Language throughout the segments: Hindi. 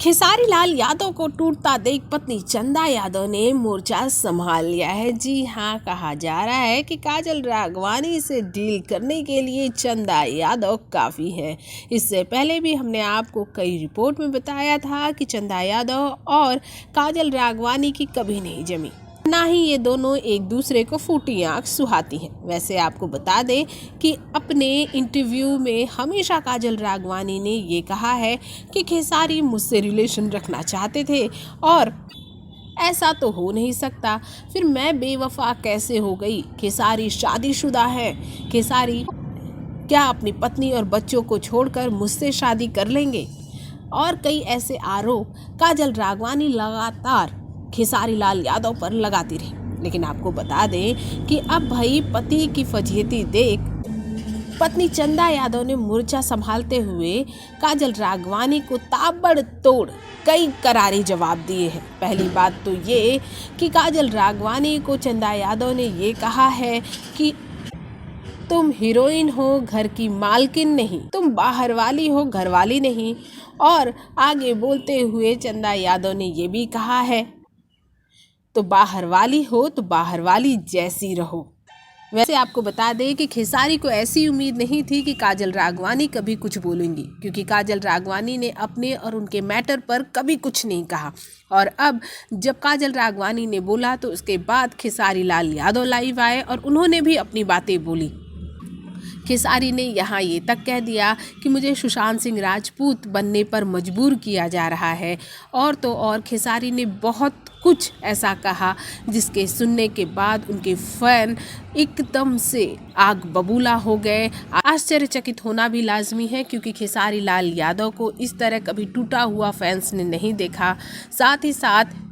खेसारी लाल यादव को टूटता देख पत्नी चंदा यादव ने मोर्चा संभाल लिया है। जी हाँ, कहा जा रहा है कि काजल राघवानी से डील करने के लिए चंदा यादव काफ़ी है। इससे पहले भी हमने आपको कई रिपोर्ट में बताया था कि चंदा यादव और काजल राघवानी की कभी नहीं जमी, ना ही ये दोनों एक दूसरे को फूटी आंख सुहाती हैं। वैसे आपको बता दें कि अपने इंटरव्यू में हमेशा काजल राघवानी ने ये कहा है कि खेसारी मुझसे रिलेशन रखना चाहते थे और ऐसा तो हो नहीं सकता, फिर मैं बेवफा कैसे हो गई। खेसारी शादीशुदा है, खेसारी क्या अपनी पत्नी और बच्चों को छोड़कर मुझसे शादी कर लेंगे। और कई ऐसे आरोप काजल राघवानी लगातार खेसारी लाल यादव पर लगाती रही। लेकिन आपको बता दें कि अब भाई पति की फजीहती देख पत्नी चंदा यादव ने मोर्चा संभालते हुए काजल राघवानी को ताबड़तोड़ कई करारे जवाब दिए हैं। पहली बात तो ये कि काजल राघवानी को चंदा यादव ने ये कहा है कि तुम हीरोइन हो, घर की मालकिन नहीं, तुम बाहर वाली हो, घर वाली नहीं। और आगे बोलते हुए चंदा यादव ने ये भी कहा है, तो बाहर वाली हो तो बाहर वाली जैसी रहो। वैसे आपको बता दें कि खेसारी को ऐसी उम्मीद नहीं थी कि काजल राघवानी कभी कुछ बोलेंगी, क्योंकि काजल राघवानी ने अपने और उनके मैटर पर कभी कुछ नहीं कहा। और अब जब काजल राघवानी ने बोला तो उसके बाद खेसारी लाल यादव लाइव आए और उन्होंने भी अपनी बातें बोली। खेसारी ने यहाँ ये तक कह दिया कि मुझे सुशांत सिंह राजपूत बनने पर मजबूर किया जा रहा है। और तो और खेसारी ने बहुत कुछ ऐसा कहा जिसके सुनने के बाद उनके फैन एकदम से आग बबूला हो गए। आश्चर्यचकित होना भी लाजमी है, क्योंकि खेसारी लाल यादव को इस तरह कभी टूटा हुआ फैंस ने नहीं देखा। साथ ही साथ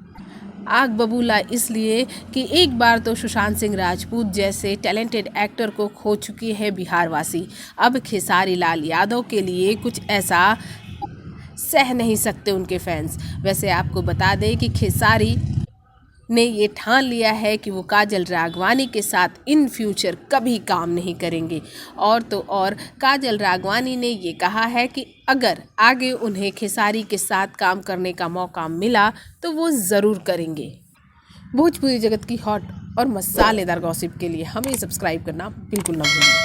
आग बबूला इसलिए कि एक बार तो सुशांत सिंह राजपूत जैसे टैलेंटेड एक्टर को खो चुकी है बिहारवासी। अब खेसारी लाल यादव के लिए कुछ ऐसा सह नहीं सकते उनके फैंस। वैसे आपको बता दें कि खेसारी ने ये ठान लिया है कि वो काजल राघवानी के साथ इन फ्यूचर कभी काम नहीं करेंगे। और तो और काजल राघवानी ने ये कहा है कि अगर आगे उन्हें खेसारी के साथ काम करने का मौका मिला तो वो ज़रूर करेंगे। भोजपुरी जगत की हॉट और मसालेदार गॉसिप के लिए हमें सब्सक्राइब करना बिल्कुल ना भूलें।